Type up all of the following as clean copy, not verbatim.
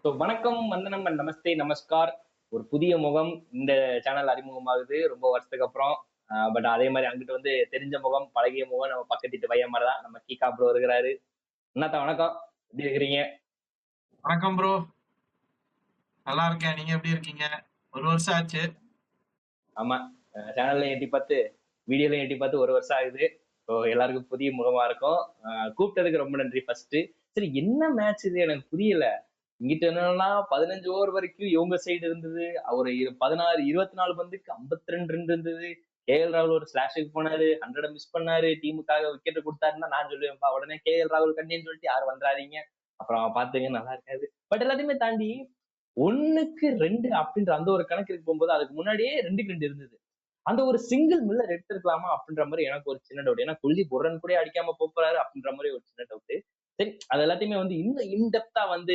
வணக்கம், வந்தனம் அண்ட் நமஸ்தே, நமஸ்கார். ஒரு புதிய முகம் இந்த சேனல் அறிமுகமாகுது ரொம்ப வருஷத்துக்கு அப்புறம். பட் அதே மாதிரி அங்கிட்டு வந்து தெரிஞ்ச முகம், பழகிய முகம் நம்ம பக்கத்து வீட்டு பையன் மாதிரி தான். நம்ம கீகா ப்ரோ இருக்கிறாரு. அண்ணாத்த வணக்கம். எப்படி இருக்கிறீங்க? வணக்கம் ப்ரோ. நல்லா இருக்கேன். நீங்க எப்படி இருக்கீங்க? ஒரு வருஷம் ஆச்சு. ஆமா. சேனல்லையும் எட்டி பார்த்து, வீடியோலையும் எட்டி பார்த்து ஒரு வருஷம் ஆகுது. ஸோ எல்லாருக்கும் புதிய முகமா இருக்கும். கூப்பிட்டதுக்கு ரொம்ப நன்றி ஃபர்ஸ்ட். சரி, என்ன மேட்ச் இது எனக்கு புரியல. இங்கிட்ட என்னன்னா 15 ஓவர் வரைக்கும் இவங்க சைடு இருந்தது. ஒரு 16 24 பந்துக்கு 52 ரன் இருந்தது. கேஎல் ராகுல் ஒரு ஸ்லாஷுக்கு போனாரு, 100 மிஸ் பண்ணாரு, டீமுக்காக விக்கெட் கொடுத்தாருன்னா நான் சொல்லுவேன்ப்பா. உடனே கேஎல் ராகுல் கண்டின்னு சொல்லிட்டு யாரும் வந்துடாதீங்க. அப்புறம் பாத்துங்க, நல்லா இருக்காது. பட் எல்லாத்தையுமே தாண்டி 1க்கு 2 அப்படின்ற அந்த ஒரு கணக்கு போகும்போது அதுக்கு முன்னாடியே 2க்கு 2 இருந்தது. அந்த ஒரு சிங்கிள் மில்லர் எடுத்திருக்கலாமா அப்படின்ற மாதிரி எனக்கு ஒரு சின்ன டவுட். ஏன்னா குல்தீப் ஒரு ரன் கூட அடிக்காம போறாரு அப்படின்ற மாதிரி ஒரு சின்ன டவுட். சரி, அது எல்லாத்தையுமே வந்து இன்னும் இன்டெப்தா வந்து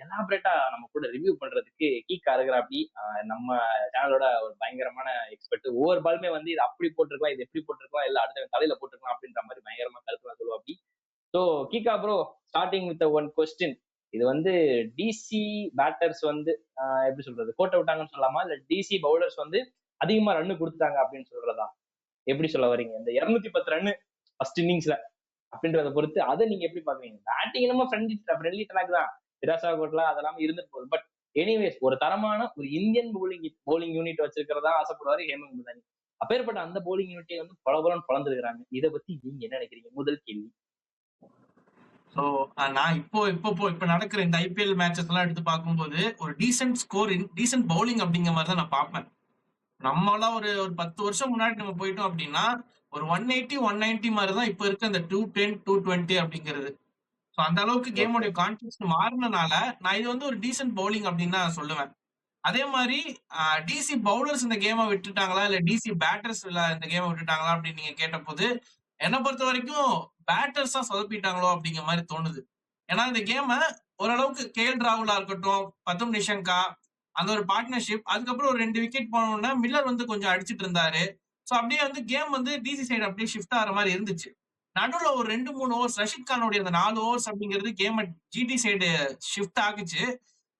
எலாபரேட்டா நம்ம கூட ரிவ்யூ பண்றதுக்கு கீக்கா இருக்கிறாப்படி. நம்ம சேனலோட ஒரு பயங்கரமான எக்ஸ்பர்ட். ஒவ்வொரு பாலுமே வந்து இது அப்படி போட்டிருக்கலாம், இது எப்படி போட்டிருக்கலாம், இல்ல அடுத்த தலையில போட்டிருக்கலாம் அப்படின்ற மாதிரி பயங்கரமா கருத்துலாம் சொல்லுவாப்படி. ஸோ கீகா bro, starting with one question. இது வந்து டிசி பேட்டர்ஸ் வந்து எப்படி சொல்றது, கோட்டை விட்டாங்கன்னு சொல்லலாமா, இல்ல டிசி பவுலர்ஸ் வந்து அதிகமா ரன் கொடுத்துட்டாங்க அப்படின்னு சொல்றதா? எப்படி சொல்ல வரீங்க இந்த 210 ரன் ஃபர்ஸ்ட் இன்னிங்ஸ்ல அப்படின்றத பொறுத்து அதை நீங்க எப்படி பாக்குறீங்க? பேட்டிங் என்னமோ ஃப்ரெண்ட்லி ட்ராக் தான், நிராசா கோட்லா அதெல்லாம் இருந்துட்டு போகுது. பட் எனிவேஸ், ஒரு தரமான ஒரு இந்தியன் போலிங் யூனிட் வச்சிருக்கிறதா ஆசைப்படுவாரு ஹேமந்த் முதானி. அப்பேற்பட்ட அந்த போலிங் யூனிட்டை வந்து பலபலம் பலந்துருக்காங்க. இதை பத்தி நீங்க என்ன நினைக்கிறீங்க? முதல் கேள்வி. ஸோ நான் இப்போ நடக்கிற இந்த ஐபிஎல் மேட்சஸ் எல்லாம் எடுத்து பார்க்கும்போது ஒரு டீசென்ட் ஸ்கோர், டீசென்ட் பவுலிங் அப்படிங்கிற மாதிரி தான் நான் பார்ப்பேன். நம்மளாம் ஒரு ஒரு 10 வருஷம் முன்னாடி நம்ம போயிட்டோம் அப்படின்னா ஒரு 180 190 மாதிரி தான் இப்போ இருக்க அந்த 210 220 அப்படிங்கிறது. ஸோ அந்த அளவுக்கு ஓகே. கேமோடைய கான்டெக்ட் மாறினனால நான் இது வந்து ஒரு டீசென்ட் பவுலிங் அப்படின்னு தான் சொல்லுவேன். அதே மாதிரி டிசி பவுலர்ஸ் இந்த கேமை விட்டுட்டாங்களா இல்ல டிசி பேட்டர்ஸ் இந்த கேமை விட்டுட்டாங்களா அப்படின்னு நீங்க கேட்டபோது என்னை பொறுத்த வரைக்கும் பேட்டர்ஸ் தான் சொதப்பிட்டாங்களோ அப்படிங்கிற மாதிரி தோணுது. ஏன்னா இந்த கேமை ஓரளவுக்கு கேஎல் ராகுலா இருக்கட்டும், பத்தும் நிஷங்கா, அந்த ஒரு பார்ட்னர்ஷிப், அதுக்கப்புறம் ஒரு 2 விக்கெட் போனோம்னா மில்லர் வந்து கொஞ்சம் அடிச்சிட்டு இருந்தாரு. ஸோ அப்படியே வந்து கேம் வந்து டிசி சைடு அப்படியே ஷிஃப்ட் ஆகிற மாதிரி இருந்துச்சு. நடுவுல ஒரு 2 3 ஓவர்ஸ் ரஷித் கானுடைய அந்த 4 ஓவர்ஸ் அப்படிங்கிறது கேம் ஜிடி சைடு ஷிஃப்ட் ஆகுச்சு.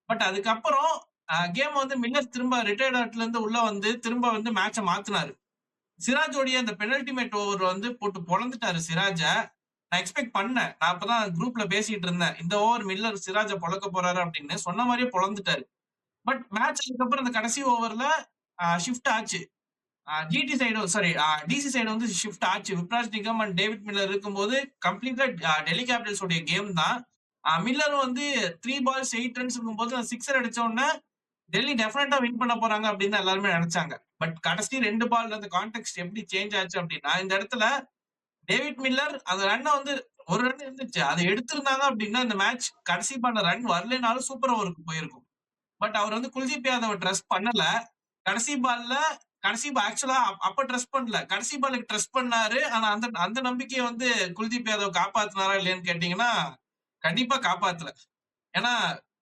பட் அதுக்கப்புறம் கேம் வந்து மில்லர் திரும்ப ரிட்டையர்ட் ஆட்ல இருந்து உள்ள வந்து திரும்ப வந்து மேட்ச மாத்தினாரு. சிராஜோடைய அந்த பெனல்டிமேட் ஓவர் வந்து போட்டு பொழந்துட்டாரு சிராஜ. நான் எக்ஸ்பெக்ட் பண்ணேன். நான் அப்பதான் குரூப்ல பேசிட்டு இருந்தேன். இந்த ஓவர் மில்லர் சிராஜ பொழக்க போறாரு அப்படின்னு சொன்ன மாதிரியே பொழந்துட்டாரு. பட் மேட்ச் அதுக்கப்புறம் அந்த கடைசி ஓவர்ல ஷிஃப்ட் ஆச்சு. GT side sorry DC side வந்து ஷிஃப்ட் ஆச்சு. Vipraj Nigam and David Miller இருக்கும்போது கம்ப்ளீட்டா டெல்லி கேபிட்டல்ஸ் உடைய கேம் தான். மில்லரும் வந்து 3 பால்ஸ் 8 ரன்ஸ் இருக்கும்போது சிக்ஸர் அடிச்ச உடனே டெல்லி டெஃபினட்டா வின் பண்ண போறாங்க அப்படின்னு தான் எல்லாருமே நினைச்சாங்க. பட் கடைசி 2 பால்ல அந்த கான்டெக்ட் எப்படி சேஞ்ச் ஆச்சு அப்படின்னா, இந்த இடத்துல டேவிட் மில்லர் அந்த ரன்னை வந்து ஒரு ரன் இருந்துச்சு, அதை எடுத்திருந்தாங்க அப்படின்னா இந்த மேட்ச் கடைசி பால்ல ரன் வரலனாலும் சூப்பர் ஓவருக்கு போயிருக்கும். பட் அவர் வந்து குல்தீப் யாதவ ட்ரஸ்ட் பண்ணல. கடைசி பால்ல கடைசி ஆக்சுவலா அப்ப ட்ரஸ்ட் பண்ணல, கடைசி பாலுக்கு ட்ரஸ்ட் பண்ணாரு. ஆனா அந்த அந்த நம்பிக்கையை வந்து குல்தீப் யாதவ் காப்பாத்தினாரா இல்லையான்னு கேட்டீங்கன்னா கண்டிப்பா காப்பாத்தல. ஏன்னா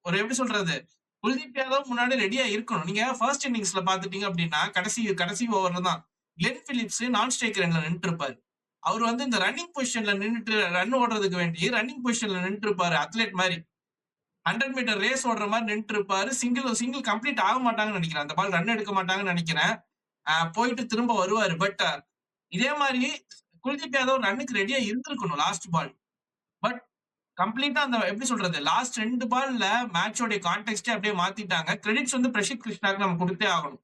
ஒரு எப்படி சொல்றது, குல்தீப் யாதவ் முன்னாடி ரெடியா இருக்கணும். நீங்க ஃபர்ஸ்ட் இன்னிங்ஸ்ல பாத்துட்டீங்க அப்படின்னா கடைசி கடைசி ஓவர்ல தான் கிளென் பிலிப்ஸ் நான் ஸ்ட்ரைக் ரன்ல நின்று இருப்பாரு. அவர் வந்து இந்த ரன்னிங் பொசிஷன்ல நின்றுட்டு ரன் ஓடுறதுக்கு வேண்டி ரன்னிங் பொசிஷன்ல நின்று இருப்பாரு. அத்லெட் மாதிரி 100 மீட்டர் ரேஸ் ஓடுற மாதிரி நின்று இருப்பாரு. சிங்கிள் கம்ப்ளீட் ஆக மாட்டாங்கன்னு நினைக்கிறேன். அந்த பால் ரன் எடுக்க மாட்டாங்கன்னு நினைக்கிறேன். போயிட்டு திரும்ப வருவாரு. பட் இதே மாதிரி குல்தீப் யாதவ் ரன்னுக்கு ரெடியா இருந்திருக்கணும் லாஸ்ட் பால். பட் கம்ப்ளீட்டா அந்த எப்படி சொல்றது, லாஸ்ட் 2 பால்ல மேட்சோட கான்டெக்ஸ்டே அப்படியே மாத்திட்டாங்க. கிரெடிட்ஸ் வந்து பிரசித் கிருஷ்ணாக்கு நம்ம கொடுத்தே ஆகணும்.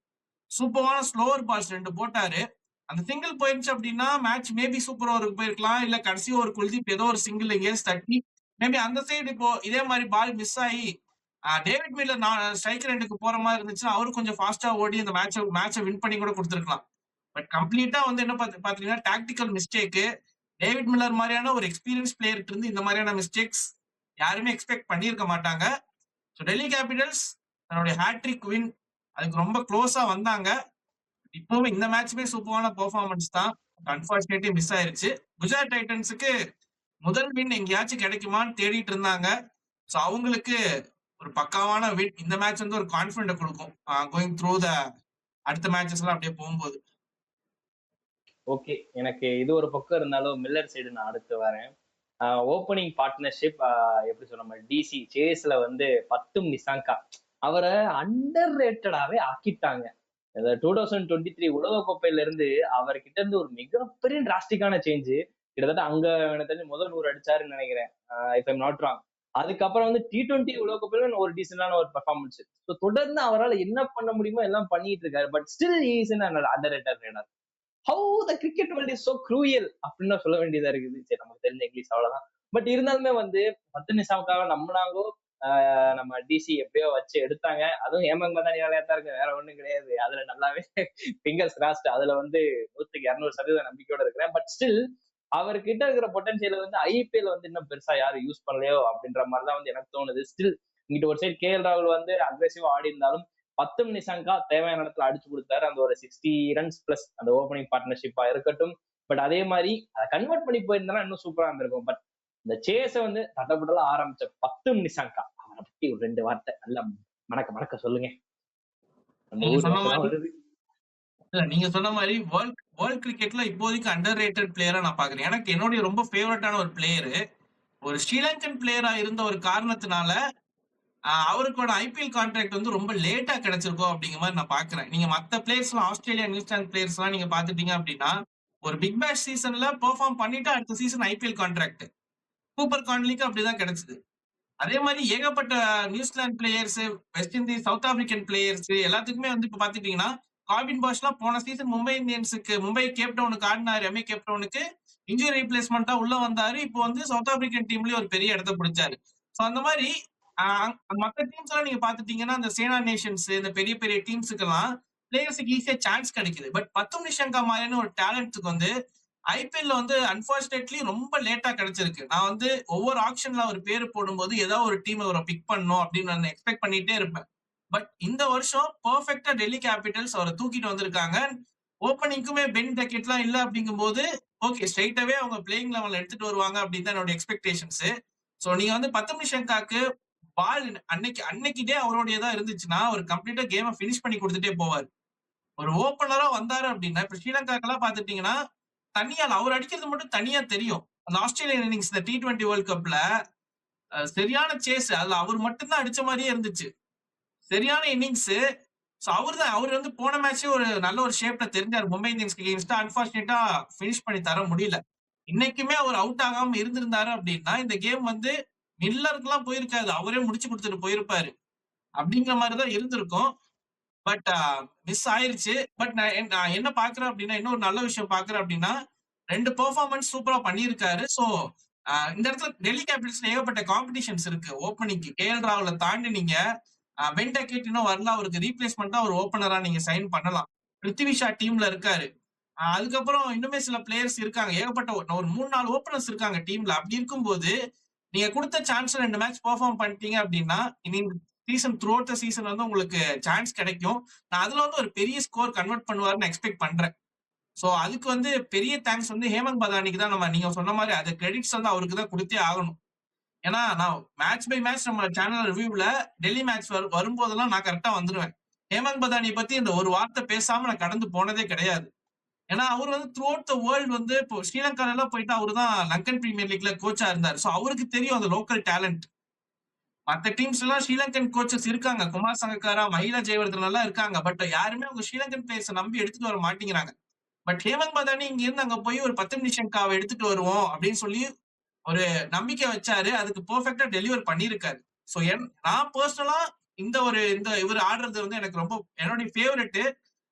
சூப்பரான ஸ்லோவர் பால்ஸ் 2 போட்டாரு. அந்த சிங்கிள் போயிருச்சு அப்படின்னா மேட்ச் மேபி சூப்பர் ஓவருக்கு போயிருக்கலாம். இல்ல கடைசி ஒரு குல்தீப் ஏதோ ஒரு சிங்கிள் எங்கேயாவது தட்டி மேபி அந்த சைடு இப்போ இதே மாதிரி பால் மிஸ் ஆகி டேவிட் மில்லர் ஸ்ட்ரைக் ரெண்டுக்கு போற மாதிரி இருந்துச்சுன்னா அவரு கொஞ்சம் ஃபாஸ்டா ஓடி அந்த மேட்சை வின் பண்ணி கூட கொடுத்துருக்கலாம். பட் கம்ப்ளீட்டா வந்து என்ன பாத்தீங்கன்னா டாக்டிக்கல் மிஸ்டேக். டேவிட் மில்லர் மாதிரியான ஒரு எக்ஸ்பீரியன்ஸ் பிளேயர்கிட்ட இருந்து இந்த மாதிரியான மிஸ்டேக்ஸ் யாருமே எக்ஸ்பெக்ட் பண்ணியிருக்க மாட்டாங்க. ஸோ டெல்லி கேபிட்டல்ஸ் தன்னுடைய ஹேட்ரிக் வின் அதுக்கு ரொம்ப க்ளோஸா வந்தாங்க. இப்பவும் இந்த மேட்ச்மே சூப்பரான பெர்ஃபார்மன்ஸ் தான். அன்பார்ச்சுனேட்லி மிஸ் ஆயிருச்சு. குஜராத் டைட்டன்ஸுக்கு முதல் வின் எங்கேயாச்சும் கிடைக்குமான்னு தேடிட்டு இருந்தாங்க. ஸோ அவங்களுக்கு ஒரு பக்காவான வின். இந்த மேட்ச் வந்து ஒரு கான்பிடன்ட் கொடுக்கும் கோயிங் த்ரூ த அடுத்த மேட்சஸ் எல்லாம் அப்படியே போகும்போது. ஓகே, எனக்கு இது ஒரு பக்கம் இருந்தாலும் மில்லர் சைடு நான் அடுத்து வரேன். ஓப்பனிங் பார்ட்னர்ஷிப் எப்படி சொல்ல மாதிரி டிசி சேஸ்ல வந்து பத்தும் நிசாங்கா அவரை அண்டர் ரேட்டடாவே ஆக்கிட்டாங்க. 2023 உலகக்கோப்பையில இருந்து அவர்கிட்ட இருந்து ஒரு மிகப்பெரிய டிராஸ்டிக்கான சேஞ்ச். கிட்டத்தட்ட அங்க எனக்கு தெரிஞ்சு முதல் 100 அடிச்சாருன்னு நினைக்கிறேன், இஃப் ஐம் நாட் ராங். அதுக்கப்புறம் வந்து T20 உலகக்கோப்பையில ஒரு டீசென்டான ஒரு பெர்ஃபார்மன்ஸ். தொடர்ந்து அவரால் என்ன பண்ண முடியுமோ எல்லாம் பண்ணிட்டு இருக்காரு. But still is in under rated. How the cricket world is so cruel அப்படின்னு சொல்ல வேண்டியதா இருக்குது. சரி, நமக்கு தெரிஞ்ச இங்கிலீஷ் அவ்வளவுதான். பட் இருந்தாலுமே வந்து 10 நிமிஷம்காக நம்பினாங்கோ. நம்ம டிசி எப்படியோ வச்சு எடுத்தாங்க. அதுவும் ஹேமந்த் மதானி வேலையா தான் இருக்கு, வேற ஒண்ணும் கிடையாது. அதுல நல்லாவே ஃபிங்கர்ஸ் கிராஸ்ட். அதுல வந்து 100க்கு 200% நம்பிக்கையோட இருக்கிறேன். பட் ஸ்டில் அவர்கிட்ட இருக்கிற பொட்டன்சியல் வந்து ஐபிஎல் வந்து இன்னும் பெருசா யாரும் யூஸ் பண்ணலையோ அப்படின்ற மாதிரிதான் வந்து எனக்கு தோணுது. ஸ்டில் இங்கிட்ட ஒரு சைடு கேஎல் ராகுல் வந்து அக்ரெசிவா ஆடி இருந்தாலும் 10 நிசாங்கா தேவையான இடத்துல அடிச்சு கொடுத்தாரு. அந்த ஒரு 60 ரன்ஸ் பிளஸ் அந்த ஓப்பனிங் பார்ட்னர்ஷிப்பா இருக்கட்டும். பட் அதே மாதிரி அதை கன்வெர்ட் பண்ணி போயிருந்தா இன்னும் சூப்பரா இருந்திருக்கும். பட் இந்த சேஸ வந்து தட்டப்பட்டலாம் ஆரம்பிச்ச 10 நிசாங்கா அவனை பத்தி ஒரு 2 வார்த்தை நல்லா மணக்க மணக்க சொல்லுங்க. நீங்க சொன்ன மாதிரி நீங்க சொன்ன மாதிரி வேர்ல்ட் கிரிக்கெட்ல இப்போதைக்கு அண்டர் ரேட்டட் பிளேயரா நான் பாக்குறேன். எனக்கு என்னுடைய ரொம்ப ஃபேவரட்டான ஒரு பிளேயரு, ஒரு ஸ்ரீலங்கன் பிளேயரா இருந்த ஒரு காரணத்தினால அவருக்கோட ஐபிஎல் கான்ட்ராக்ட் வந்து ரொம்ப லேட்டா கிடைச்சிருக்கோம் அப்படிங்கிற மாதிரி நான் பாக்குறேன். நீங்க மத்த பிளேயர்ஸ் எல்லாம் ஆஸ்திரேலியா நியூசிலாந்து பிளேயர்ஸ் எல்லாம் நீங்க பாத்துட்டீங்க அப்படின்னா ஒரு பிக் பேஷ் சீசன்ல பெர்ஃபார்ம் பண்ணிட்டு அடுத்த சீசன் ஐபிஎல் கான்ட்ராக்ட். கூப்பர் கான்லிக்கு அப்படிதான் கிடைச்சது. அதே மாதிரி ஏகப்பட்ட New Zealand players, west Indies, south African players எல்லாத்துக்குமே வந்து இப்ப பாத்துட்டீங்கன்னா காபின் பாஷ் எல்லாம் போன சீசன் மும்பை இந்தியன்ஸுக்கு, மும்பை கேப் டவுனுக்கு ஆடினாரு. எம்ஏ கேப் டவுனுக்கு இன்ஜுரி ரீப்ளேஸ்மெண்டா உள்ள வந்தாரு. இப்போ வந்து சவுத் ஆப்பிரிக்கன் டீம்லயே ஒரு பெரிய இடத்த பிடிச்சாரு. சோ அந்த மாதிரி மத்த டீம்ஸ் எல்லாம் நீங்க பாத்துட்டீங்கன்னா அந்த சேனா நேஷன்ஸ், இந்த பெரிய பெரிய டீம்ஸுக்கு எல்லாம் பிளேயர்ஸுக்கு ஈஸியா சான்ஸ் கிடைக்குது. பட் பத்தும் நிஷங்கா மாதிரியான ஒரு டேலண்ட்டுக்கு வந்து ஐபிஎல்ல வந்து அன்பார்ச்சுனேட்லி ரொம்ப லேட்டா கிடைச்சிருக்கு. நான் வந்து ஒவ்வொரு ஆக்ஷன்ல ஒரு பேரு போடும்போது ஏதாவது ஒரு டீம் அவரை பிக் பண்ணணும் அப்படின்னு நான் எக்ஸ்பெக்ட் பண்ணிட்டே இருப்பேன். பட் இந்த வருஷம் பெர்ஃபெக்டா டெல்லி கேபிட்டல்ஸ் அவரை தூக்கிட்டு வந்திருக்காங்க. ஓப்பனிங்குமே பென் டக்கெட் எல்லாம் இல்ல அப்படிங்கும் போது ஓகே, ஸ்ட்ரைட்டாவே அவங்க பிளேயிங் லெவல்ல எடுத்துட்டு வருவாங்க அப்படின்னு தான் என்னோட எக்ஸ்பெக்டேஷன்ஸ். சோ நீங்க வந்து பத்தும் நிஷங்காக்கு பால் அன்னைக்கிட்டே அவருடையதான் இருந்துச்சுன்னா அவர் கம்ப்ளீட்டா கேமை பினிஷ் பண்ணி கொடுத்துட்டே போவார். ஒரு ஓப்பனரா வந்தாரு அப்படின்னா இப்ப ஸ்ரீலங்காக்கெல்லாம் பாத்துட்டீங்கன்னா தனியால் அவர் அடிக்கிறது மட்டும் தனியா தெரியும். அந்த ஆஸ்திரேலியன் இன்னிங்ஸ் இந்த T20 வேர்ல்ட் கப்ல சரியான சேஸ், அதுல அவர் மட்டும்தான் அடிச்ச மாதிரியே இருந்துச்சு. சரியான இன்னிங்ஸ். அவர் வந்து போன மேட்சே ஒரு நல்ல ஒரு ஷேப்ல தெரிஞ்சாரு மும்பை இந்தியன்ஸ்க்கு அகேன்ஸ்டா. அன்பார்ச்சுனேட்டா பினிஷ் பண்ணி தர முடியல. இன்னைக்குமே அவர் அவுட் ஆகாம இருந்திருந்தாரு அப்படின்னா இந்த கேம் வந்து மில்லருக்கு எல்லாம் போயிருக்காது, அவரே முடிச்சு கொடுத்துட்டு போயிருப்பாரு அப்படிங்கிற மாதிரிதான் இருந்திருக்கும். பட் மிஸ் ஆயிருச்சு. பட் நான் என்ன பாக்குறேன் அப்படின்னா, இன்னொரு நல்ல விஷயம் பாக்குறேன் அப்படின்னா 2 பெர்ஃபார்மன்ஸ் சூப்பரா பண்ணியிருக்காரு. சோ இந்த இடத்துல டெல்லி கேபிட்டல்ஸ்ல ஏகப்பட்ட காம்படிஷன்ஸ் இருக்கு ஓப்பனிங்க்கு. கேஎல் ராகுல தாண்டி நீங்க பென் டக்கெட் இன்னும் வரல, அவருக்கு ரீப்ளேஸ்மெண்டா ஒரு ஓப்பனரா நீங்க சைன் பண்ணலாம். பிருத்திவி ஷா டீம்ல இருக்காரு. அதுக்கப்புறம் இன்னுமே சில பிளேயர்ஸ் இருக்காங்க, ஏகப்பட்ட ஒரு 3-4 ஓப்பனர்ஸ் இருக்காங்க டீம்ல. அப்படி இருக்கும்போது நீங்க கொடுத்த சான்ஸ் 2 மேட்ச் பெர்ஃபார்ம் பண்ணிட்டீங்க அப்படின்னா இனி season through out the season வந்து உங்களுக்கு சான்ஸ் கிடைக்கும். நான் அதுல வந்து ஒரு பெரிய ஸ்கோர் கன்வெர்ட் பண்ணுவாருன்னு எக்ஸ்பெக்ட் பண்றேன். சோ அதுக்கு வந்து பெரிய தேங்க்ஸ் வந்து ஹேமந்த் மதானிக்கு தான். நம்ம நீங்க சொன்ன மாதிரி அது கிரெடிட்ஸ் வந்து அவருக்கு தான் கொடுத்தே ஆகணும். ஏன்னா நான் மேட்ச் பை மேட்ச் நம்ம சேனல் ரிவ்யூல டெல்லி மேட்ச் வரும்போதெல்லாம் நான் கரெக்டா வந்துருவேன். ஹேமந்த் மதானி பத்தி இந்த ஒரு வார்த்தை பேசாம நான் கடந்து போனதே கிடையாது. ஏன்னா அவர் வந்து த்ரூ அவுட் த வேர்ல்டு வந்து இப்போ ஸ்ரீலங்கால எல்லாம் போயிட்டு அவரு தான் லங்கன் பிரீமியர் லீக்ல கோச்சா இருந்தாரு. சோ அவருக்கு தெரியும் அந்த லோக்கல் டேலண்ட். மத்த டீம்ஸ் எல்லாம் ஸ்ரீலங்கன் கோச்சஸ் இருக்காங்க, குமார் சங்கக்காரா, மஹிலா ஜெயவர்தன் எல்லாம் இருக்காங்க. பட் யாருமே அவங்க ஸ்ரீலங்கன் பிளேயர்ஸ் நம்பி எடுத்துட்டு வர மாட்டேங்கிறாங்க. பட் ஹேமந்த் மதானி இங்க இருந்து அங்க போய் ஒரு 10 நிஷங்காவை எடுத்துட்டு வருவோம் அப்படின்னு சொல்லி ஒரு நம்பிக்கை வச்சாரு. அதுக்கு பெர்ஃபெக்ட்டா டெலிவர் பண்ணிருக்காரு. சோ நான் பர்சனலா இந்த இவர் ஆடுறது வந்து எனக்கு ரொம்ப என்னுடைய ஃபேவரட்.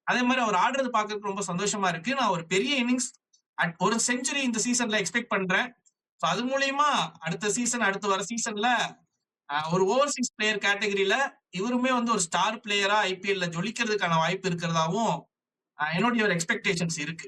அதே மாதிரி அவர் ஆடுறது பாக்குறதுக்கு ரொம்ப சந்தோஷமா இருக்கு. நான் ஒரு பெரிய இன்னிங்ஸ் ஒரு செஞ்சுரி இந்த சீசன்ல எக்ஸ்பெக்ட் பண்றேன். அது மூலியமா அடுத்து வர சீசன்ல ஒரு ஓவர்சீஸ் பிளேயர் கேட்டகரியில இவருமே வந்து ஒரு ஸ்டார் பிளேயரா ஐபிஎல்ல ஜொலிக்கிறதுக்கான வாய்ப்பு இருக்கிறதாவும் என்னுடைய ஒரு எக்ஸ்பெக்டேஷன்ஸ் இருக்கு.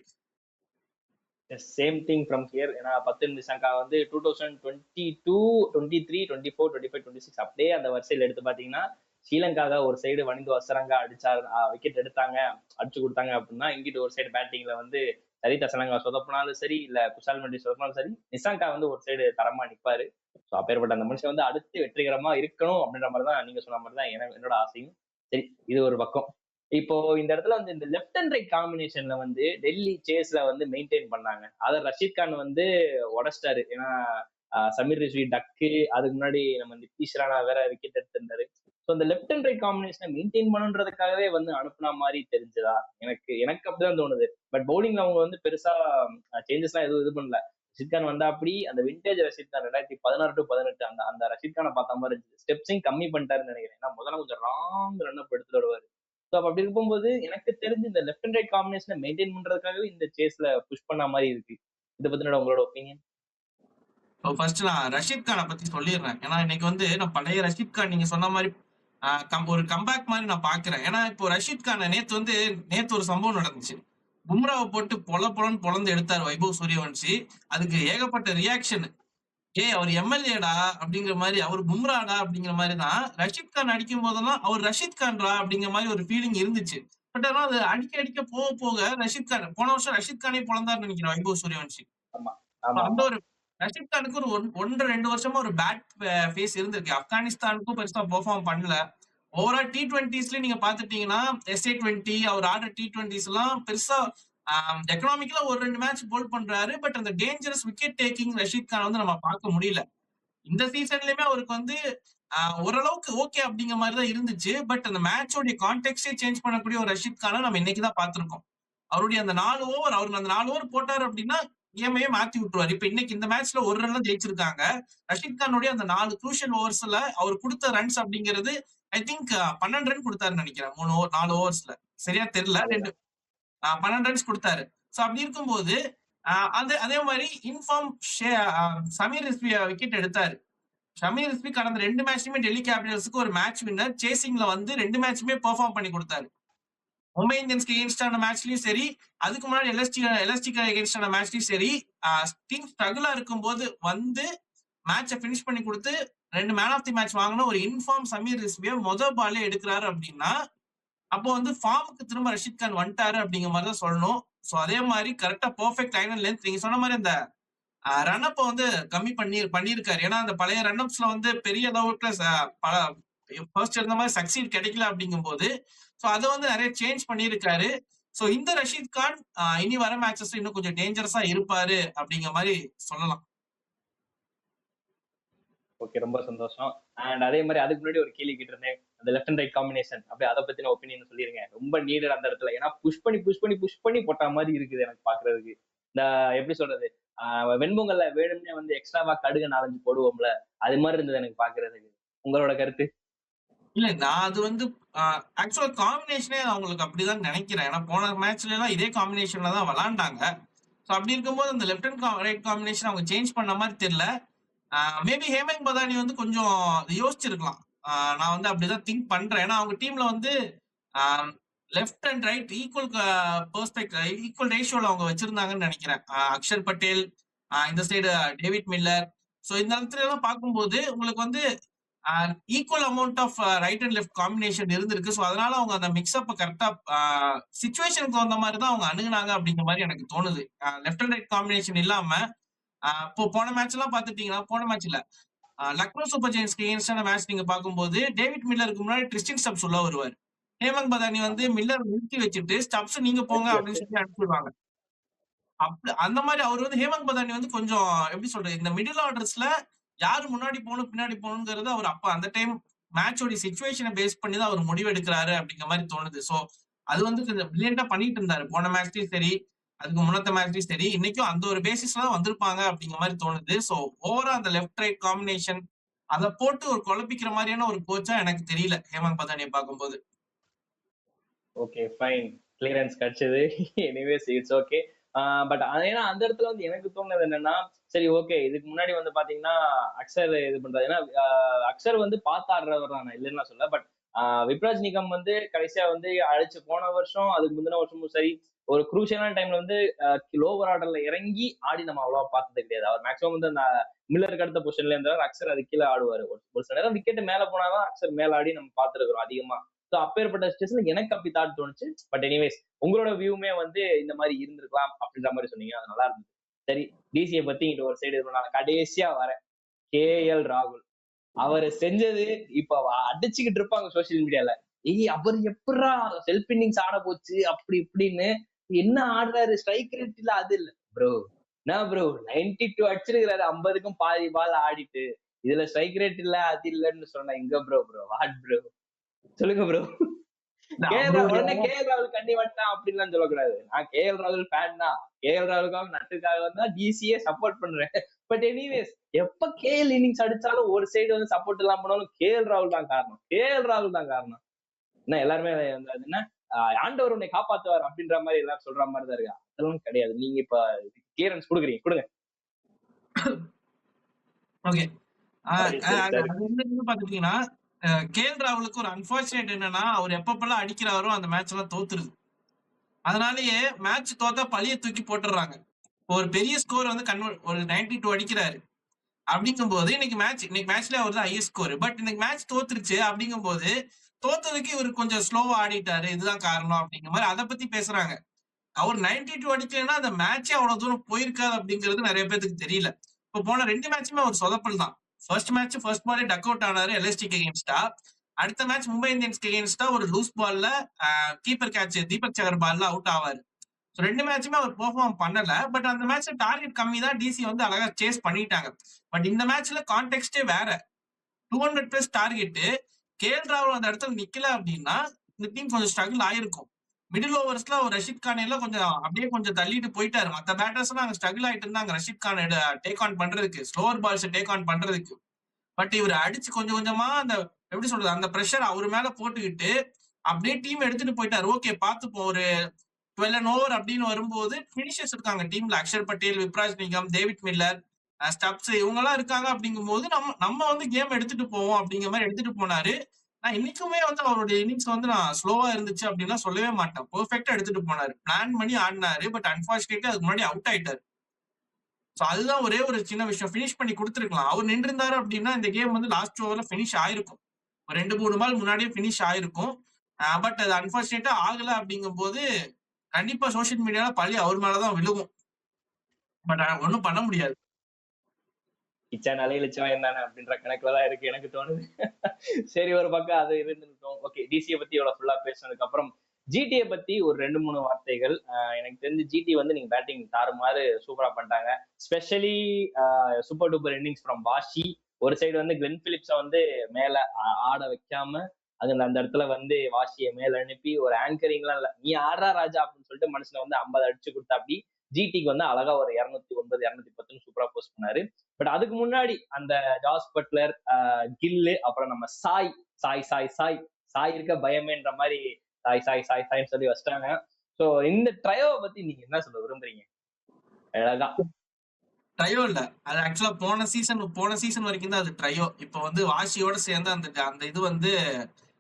Same thing from here. ஏன்னா 10 நிஷங்கா வந்து 2022, 23, 24, 25, 26 அப்படியே அந்த வரிசையில் எடுத்து பாத்தீங்கன்னா ஸ்ரீலங்காக ஒரு சைடு வனிந்து வசரங்கா அடிச்சாரு, விக்கெட் எடுத்தாங்க, அடிச்சு கொடுத்தாங்க அப்படின்னா இங்கிட்டு ஒரு சைடு பேட்டிங்ல வந்து சரிதா சலங்கா சொதப்பினாலும் சரி, இல்ல குஷால் மண்டி சொதப்பினாலும் சரி, நிஷாங்கா வந்து ஒரு சைடு தரமா நிப்பாரு. ஸோ அப்பேற்பட்ட அந்த மனுஷன் வந்து அடுத்து வெற்றிகரமா இருக்கணும் அப்படின்ற மாதிரிதான் நீங்க சொன்ன மாதிரிதான் என்னோட ஆசையும். சரி, இது ஒரு பக்கம். இப்போ இந்த இடத்துல வந்து இந்த லெஃப்ட் அண்ட் ரைட் காம்பினேஷன்ல வந்து டெல்லி சேஸ்ல வந்து மெயின்டைன் பண்ணாங்க. அதை ரஷீத் கான் வந்து உடைச்சிட்டாரு. ஏன்னா சமீர் ரிஸ்வி டக்கு, அதுக்கு முன்னாடி நம்ம நிதிஷ் ராணா வேற விக்கெட் எடுத்திருந்தாரு. ஸோ அந்த லெஃப்ட் அண்ட் ரைட் காம்பினேஷனை மெயின்டைன் பண்ணுன்றதுக்காகவே வந்து அனுப்புன மாதிரி தெரிஞ்சதா எனக்கு எனக்கு அப்படிதான் தோணுது. பட் பவுலிங்ல அவங்க வந்து பெருசா சேஞ்சஸ்லாம் எதுவும் இது பண்ணல. ரஷீத் கான் வந்தா அப்படி அந்த விண்டேஜ் ரஷீத் கான் 2016 டு 18 அந்த அந்த ரஷீத் கானை பார்த்த மாதிரி இருந்துச்சு. ஸ்டெப்ஸையும் கம்மி பண்ணிட்டாருன்னு நினைக்கிறேன். ஏன்னா முதல்ல கொஞ்சம் ராங் ரன் அப் எடுத்துட்டு வருவாரு. ஸோ அப்படி இருக்கும்போது எனக்கு தெரிஞ்சு இந்த லெஃப்ட் அண்ட் ரைட் காம்பினேஷனை மெயின்டைன் பண்றதுக்காகவே இந்த சேஸ்ல புஷ் பண்ண மாதிரி இருக்கு. இதை பத்தின உங்களோட ஒப்பீனியன்? ஃபர்ஸ்ட் நான் ரஷீத் கானை பத்தி சொல்லிடுறேன். ஏன்னா இன்னைக்கு வந்து நான் பழைய ரஷீத் கான் நீங்க சொன்ன மாதிரி ஒரு கம்பேக் மாதிரி நான் பாக்குறேன். ஏன்னா இப்போ ரஷீத் கானை நேத்து ஒரு சம்பவம் நடந்துச்சு. பும்ராவை போட்டு பொலன்னு பொலந்து எடுத்தாரு வைபவ் சூரியவன்சி. அதுக்கு ஏகப்பட்ட ரியாக்ஷன். அவர் எம்எல்ஏடா அப்படிங்கிற மாதிரி, அவர் பும்ராடா அப்படிங்கிற மாதிரி தான் ரஷீத் கான் அடிக்கும் போதெல்லாம் அவர் ரஷீத் கான்ரா அப்படிங்கிற மாதிரி ஒரு ஃபீலிங் இருந்துச்சு. பட் ஆனா அது அடிக்க போக போக ரஷீத் கான் போன வருஷம் ரஷீத் கானே பொழந்தாருன்னு நினைக்கிறேன் வைபவ் சூரியவன்சி. ஆமா ஆமா அந்த ஆமா ஒரு ரஷீத் கானுக்கு ஒரு 1.5 வருஷமா ஒரு பேட் ஃபேஸ் இருந்திருக்கு. ஆப்கானிஸ்தானுக்கும் பெருசா பெர்ஃபார்ம் பண்ணல. ஓவரால் T20ஸ்ல நீங்க பாத்துட்டீங்கன்னா SA20 அவர் ஆடுற T20s எல்லாம் பெருசா எக்கனாமிக்கலா ஒரு 2 மேட்ச் போல் பண்றாரு. பட் அந்த dangerous wicket taking Rashid Khan வந்து நம்ம பார்க்க முடியல. இந்த சீசன்லயுமே அவருக்கு வந்து ஓரளவுக்கு ஓகே அப்படிங்கிற மாதிரி தான் இருந்துச்சு. பட் அந்த மேட்சோடைய கான்டெக்டே சேஞ்ச் பண்ணக்கூடிய ஒரு ரஷீத் கானை நம்ம இன்னைக்குதான் பார்த்திருக்கோம். அவருடைய அந்த 4 ஓவர் அவருக்கு அந்த 4 ஓவர் போட்டாரு அப்படின்னா கேமையே மாத்தி விட்டுருவாரு. இப்ப இன்னைக்கு இந்த மேட்ச்ல ஒரு ரன் தான் ஜெயிச்சிருக்காங்க. ரஷீத் கானுடைய அந்த 4 குரூஷியல் ஓவர்ஸ்ல அவர் கொடுத்த ரன்ஸ் அப்படிங்கிறது ஐ திங்க் 12 ரன் கொடுத்தாருன்னு நினைக்கிறேன். 4 ஓவர்ஸ்ல சரியா தெரியல. 12 ரன்ஸ் கொடுத்தாரு. சோ அப்படி இருக்கும்போது அதே மாதிரி இன்ஃபார்ம் சமீர் ரிஸ்வி விக்கெட் எடுத்தாரு. சமீர் ரிஸ்வி கடந்த 2 மேட்ச்லயுமே டெல்லி கேபிட்டல்ஸ்க்கு ஒரு மேட்ச் வின்னர் சேசிங்ல வந்து 2 மேட்சுமே பெர்ஃபார்ம் பண்ணி கொடுத்தாரு. மும்பை இந்தியன்ஸ்க்கு எகென்ஸ்டான மேட்ச்லயும் சரி, அதுக்கு முன்னாடி எல்எஸ்டிக்கு எகென்ஸ்டான மேட்ச்லயும் சரி, டீம் ஸ்ட்ரகிளா இருக்கும்போது வந்து மேட்சை பினிஷ் பண்ணி கொடுத்து 2 மேன் ஆஃப் தி மேட்ச் வாங்கின ஒரு இன்ஃபார்ம் சமீர் ரிஸ்வியை முதல் பாலே எடுக்கிறாரு அப்படின்னா அப்போ வந்து ஃபார்முக்கு திரும்ப ரஷீத் கான் வந்துட்டாரு அப்படிங்கிற மாதிரி தான் சொல்லணும். சோ அதே மாதிரி கரெக்டா பெர்ஃபெக்ட் லைன் அண்ட் லென்த் நீங்க சொன்ன மாதிரி அந்த ரன் அப்ப வந்து கம்மி பண்ணிருக்காரு. ஏன்னா அந்த பழைய ரன் அப்ஸ்ல வந்து பெரிய அளவுக்கு ஃபர்ஸ்ட் இருந்த மாதிரி சக்சீட் கிடைக்கல அப்படிங்கும் போது சோ அதை வந்து நிறைய சேஞ்ச் பண்ணிருக்காரு. சோ இந்த ரஷீத் கான் இனி வர மேட்சஸ் இன்னும் கொஞ்சம் டேஞ்சரஸா இருப்பாரு அப்படிங்கிற மாதிரி சொல்லலாம். ஓகே, ரொம்ப சந்தோஷம். அண்ட் அதே மாதிரி அதுக்கு முன்னாடி ஒரு கேள்வி கேட்டிருந்தேன், அந்த லெஃப்ட் அண்ட் ரைட் காம்பினேஷன் அப்படியே அதை பத்தின ஒப்பீனியன் சொல்லிருங்க. ரொம்ப நீடட் அந்த இடத்துல. ஏன்னா புஷ் பண்ணி போட்ட மாதிரி இருக்குது எனக்கு பாக்குறதுக்கு. இந்த எப்படி சொல்றது, வெண்பொங்கல்ல வேணும்னே வந்து எக்ஸ்ட்ராவா கடுகு 4-5 போடுவோம்ல, அது மாதிரி இருந்தது எனக்கு பாக்குறதுக்கு. உங்களோட கருத்து? இல்ல நான் அது வந்து ஆக்சுவலா காம்பினேஷனே அவங்களுக்கு அப்படிதான் நினைக்கிறேன். ஏன்னா போன மேட்ச்ல எல்லாம் இதே காம்பினேஷன்ல தான் விளாண்டாங்க. ஸோ அப்படி இருக்கும்போது அந்த லெஃப்ட் அண்ட் ரைட் காம்பினேஷன் அவங்க சேஞ்ச் பண்ண மாதிரி தெரியல. மேபி ஹேமந்த் பதானி வந்து கொஞ்சம் யோசிச்சிருக்கலாம். நான் வந்து அப்படிதான் திங்க் பண்றேன். ஏன்னா அவங்க டீம்ல வந்து left and right equal perspective equal ரேஷியோல அவங்க வச்சிருந்தாங்கன்னு நினைக்கிறேன். அக்ஷர் பட்டேல், இந்த சைடு டேவிட் மில்லர். ஸோ இந்த இடத்துல எல்லாம் பார்க்கும்போது உங்களுக்கு வந்து equal amount of right and left combination இருந்திருக்கு. ஸோ அதனால அவங்க அந்த மிக்ஸ்அப் கரெக்டா சிச்சுவேஷனுக்கு வந்த மாதிரி தான் அவங்க அணுகுனாங்க அப்படிங்கிற மாதிரி எனக்கு தோணுது. லெஃப்ட் அண்ட் ரைட் காம்பினேஷன் இல்லாம இப்போ போன மேட்ச் எல்லாம் பாத்துட்டீங்கன்னா, போன மேட்ச்ல லக்னோ சூப்பர் ஜெயின்ஸ்க்கு எகென்ஸ்டான மேட்ச் நீங்க பார்க்கும்போது டேவிட் மில்லருக்கு முன்னாடி ட்ரிஸ்டன் ஸ்டப்ஸ் உள்ள வருவார். ஹேமந்த் பதானி வந்து மில்லர் நிறுத்தி வச்சுட்டு ஸ்டப்ஸ் நீங்க போங்க அப்படின்னு சொல்லி அனுப்பிடுவாங்க. அந்த மாதிரி அவர் வந்து ஹேமந்த் பதானி வந்து கொஞ்சம் எப்படி சொல்றது, இந்த மிடில் ஆர்டர்ஸ்ல யாரு முன்னாடி போகணும் பின்னாடி போகணுங்கிறது அவர் அப்ப அந்த டைம் மேட்சோட சிச்சுவேஷனை பேஸ் பண்ணி தான் அவர் முடிவெடுக்கிறாரு அப்படிங்கிற மாதிரி தோணுது. சோ அது வந்து கொஞ்சம் பிரில்லியண்டா பண்ணிட்டு இருந்தாரு போன மேட்ச்லயும் சரி, அதுக்கு முன்னத்த மேட்ச்லயும் சரி. இன்னைக்கும் அந்த ஒரு பேசிஸ்ல தான் வந்திருப்பாங்க அப்படிங்கிற மாதிரி தோணுது. சோ ஓவரா அந்த லெஃப்ட் ரைட் காம்பினேஷன் அதை போட்டு ஒரு குழப்பிக்கிற மாதிரியான ஒரு கோச்சா எனக்கு தெரியல ஹேமந்த் பதானியை பார்க்கும்போது. ஓகே ஃபைன், கிளியரன்ஸ் கிடைச்சது. Anyways it's okay. பட் ஏன்னா அந்த இடத்துல வந்து எனக்கு தோணுது என்னன்னா, சரி ஓகே இதுக்கு முன்னாடி வந்து பாத்தீங்கன்னா அக்ஷர் இது பண்றாரு. ஏன்னா அக்ஷர் வந்து பார்த்து ஆடுறவர் தான், இல்லைன்னா சொல்ல. பட் விப்ராஜ் நிகம் வந்து கடைசியா வந்து அழைச்சு போன வருஷம் அதுக்கு முந்தின வருஷமும் சரி ஒரு குரூஷியலான டைம்ல வந்து லோவர் ஆர்டர்ல இறங்கி ஆடி நம்ம அவ்வளவா பார்த்தது கிடையாது. அவர் மேக்ஸிமம் வந்து அந்த மில்லருக்கு அடுத்த பொசிஷன்ல இருந்தாலும் அக்ஷர் அது கீழே ஆடுவாரு. ஒரு சில நேரம் விக்கெட் மேல போனாதான் அக்ஷர் மேல ஆடி நம்ம பார்த்துருக்கிறோம் அதிகமா. ஸோ அப்பேற்பட்ட ஸ்டேஜ்ல எனக்கு அப்படி தாட் தோணுச்சு. பட் எனிவேஸ் உங்களோட வியூமே வந்து இந்த மாதிரி இருந்திருக்கலாம் அப்படின்ற மாதிரி சொன்னீங்க, அது நல்லா இருந்துச்சு. சரி, டிசியை பத்தி இங்க ஒரு சைடு இருக்கணும். நான் கடைசியா வரேன். KL ராகுல் அவர் செஞ்சது இப்ப அடிச்சுக்கிட்டு இருப்பாங்க சோசியல் மீடியால. அவர் எப்படா செல்ஃப் இன்னிங்ஸ் ஆட போச்சு அப்படி இப்படின்னு. என்ன ஆடுறாரு, ஸ்ட்ரைக் ரேட் இல்ல அது இல்ல ப்ரோ. நான் ப்ரோ 92 அடிச்சிருக்கிறாரு 50க்கும் பாதி பால் ஆடிட்டு இதுல ஸ்ட்ரைக் ரேட் இல்ல அது இல்லன்னு சொன்னா எங்க ப்ரோ வாட் ப்ரோ சொல்லுங்க ப்ரோ. உடனே கேஎல் ராகுல் கண்டி வந்துட்டான் அப்படின்லாம் சொல்லக்கூடாது. நான் கேஎல் ராகுல் ஃபேன் தான். கேஎல் ராகுலுக்காக நட்டுக்காக தான் டிசியே சப்போர்ட் பண்றேன். பட் எனிவேஸ் எப்ப கேஎல் இன்னிங்ஸ் அடிச்சாலும் ஒரு சைடு வந்து சப்போர்ட் எல்லாம் பண்ணாலும் கேஎல் ராகுல் தான் காரணம். கேஎல் ராகுல் தான் காரணம். என்ன எல்லாருமே என்ன ஆண்டவர் உன்னை காப்பாத்துவார் அப்படின்ற மாதிரி எல்லாரும் சொல்ற மாதிரி தான் இருக்கா? அதெல்லாம் கிடையாது. நீங்க இப்ப கிளியரன்ஸ் கொடுக்குறீங்க, கொடுங்க. ஓகே, பாத்துட்டீங்கன்னா கேஎல் ராகுலுக்கு ஒரு அன்பார்ச்சுனேட் என்னன்னா அவர் எப்பப்பெல்லாம் அடிக்கிறாரோ அந்த மேட்ச் எல்லாம் தோத்துருது. அதனாலயே மேட்ச் தோத்தா பழிய தூக்கி போட்டுறாங்க. ஒரு பெரிய ஸ்கோர் வந்து ஒரு 92 அடிக்கிறாரு அப்படிங்கும் போது இன்னைக்கு மேட்ச்ல அவர் தான் ஹையஸ்ட் ஸ்கோர். பட் இன்னைக்கு மேட்ச் தோத்துருச்சு அப்படிங்கும் போது தோத்ததுக்கு இவர் கொஞ்சம் ஸ்லோவா ஆடிட்டாரு, இதுதான் காரணம் அப்படிங்கிற மாதிரி அதை பத்தி பேசுறாங்க. அவர் 92 அடிக்கலைன்னா அந்த மேட்சே அவ்வளவு தூரம் போயிருக்காது அப்படிங்கிறது நிறைய பேருக்கு தெரியல. இப்போ போன 2 மேட்சுமே ஒரு சொதப்பல் தான். ஃபர்ஸ்ட் மேட்ச் ஃபர்ஸ்ட் பாலே டக் அவுட் ஆனாரு எல்எஸ்டிக்கு அகேன்ஸ்டா. அடுத்த மேட்ச் மும்பை இந்தியன்ஸ்க்கு அகேன்ஸ்டா ஒரு லூஸ் பால்ல கீப்பர் கேட்ச் தீபக் சகர் பால்ல அவுட் ஆவாரு. 2 மேட்சுமே அவர் பெர்ஃபார்ம் பண்ணல. பட் அந்த மேட்ச்ல டார்கெட் கம்மி தான், டிசி வந்து அழகா சேஸ் பண்ணிட்டாங்க. பட் இந்த மேட்ச்ல கான்டெக்ஸ்டே வேற. 200+ டார்கெட் கேஎல் ராகுல் அந்த இடத்துல நிக்கல அப்படின்னா இந்த டீம் கொஞ்சம் ஸ்ட்ரகிள் ஆயிருக்கும். மிடில் ஓவர்ஸ்ல ஒரு ரஷீத் கான் எல்லாம் கொஞ்சம் தள்ளிட்டு போயிட்டாரு. மத்த பேட்டர்ஸ் எல்லாம் அங்க ஸ்ட்ரகிள் ஆயிட்டு இருந்தாங்க ரஷீத் கான் டேக் ஆன் பண்றதுக்கு, ஸ்லோவர் பால்ஸ் டேக் ஆன் பண்றதுக்கு. பட் இவர் அடிச்சு கொஞ்சம் கொஞ்சமா அந்த எப்படி சொல்றது அந்த பிரஷர் அவர் மேல போட்டுக்கிட்டு அப்படியே டீம் எடுத்துட்டு போயிட்டாரு. ஓகே பாத்துப்போம், ஒரு 12 ஓவர் அப்படின்னு வரும்போது பினிஷர்ஸ் இருக்காங்க டீம்ல, Axar Patel, Vipraj Nigam, David Miller, Stubbs இவங்க எல்லாம் இருக்காங்க. அப்படிங்கும் போது நம்ம வந்து கேம் எடுத்துட்டு போவோம் அப்படிங்கிற மாதிரி எடுத்துட்டு போனாரு. நான் இன்னைக்குமே வந்து அவருடைய இன்னிங்ஸ் வந்து நான் ஸ்லோவா இருந்துச்சு அப்படின்னா சொல்லவே மாட்டேன். பெர்ஃபெக்டா எடுத்துட்டு போனாரு, பிளான் பண்ணி ஆடினாரு. பட் அன்பார்ச்சுனேட்லி அதுக்கு முன்னாடி அவுட் ஆயிட்டாரு. சோ அதுதான் ஒரே ஒரு சின்ன விஷயம், பினிஷ் பண்ணி கொடுத்துருக்கலாம். அவர் நின்று இருந்தாரு அப்படின்னா இந்த கேம் வந்து லாஸ்ட் ஓவர்ல பினிஷ் ஆயிருக்கும், ஒரு 2-3 பால் முன்னாடியே பினிஷ் ஆயிருக்கும். பட் அது அன்பார்ச்சுனேட்டா ஆகல. அப்படிங்கும் போது கண்டிப்பா சோசியல் மீடியால பழி அவர் மேலதான் விழுகும். பட் ஒன்னும் பண்ண முடியாது. கிச்சானாலே இழிச்சவன் என்னன்னு அப்படின்ற கணக்குலதான் இருக்கு எனக்கு தோணுது. சரி, ஒரு பக்கம் அது இருந்துட்டோம். ஓகே, டிசியை பத்தி இவ்வளவு ஃபுல்லா பேசினதுக்கு அப்புறம் ஜிடிஏ பத்தி ஒரு 2-3 வார்த்தைகள். எனக்கு தெரிஞ்சு ஜிடி வந்து நீங்க பேட்டிங் தாறுமாறு சூப்பரா பண்ணிட்டாங்க. Specially super duper innings from washi. ஒரு சைடு வந்து கிளென் பிலிப்ஸை வந்து மேல ஆட வைக்காம அதுல அந்த இடத்துல வந்து வாஷியை மேல அனுப்பி ஒரு ஆங்கரிங்லாம் இல்ல, நீ ஆடுறா ராஜா அப்படின்னு சொல்லிட்டு மனுஷனை வந்து 50 அடிச்சு கொடுத்தா அப்படி ஜிடிக்கு வந்து அழகா ஒரு 209 210 சூப்பரா போஸ்ட் பண்ணாரு. பட் அதுக்கு முன்னாடி அந்த ஜாஸ் பட்லர், கில்லு, அப்புறம் நம்ம சாய் சாய் சாய் சாய் சாய் இருக்க பயமேன்ற மாதிரி சாய் சாய் சாய் சாய்ன்னு சொல்லி வச்சிட்டாங்க. சோ இந்த ட்ரையோவை பத்தி நீங்க என்ன சொல்ல விரும்புறீங்க? அழகா ட்ரையோ இல்ல, அது ஆக்சுவலா போன சீசன் வரைக்கும் தான் அது ட்ரையோ. இப்ப வந்து வாஷியோட சேர்ந்து அந்த இது வந்து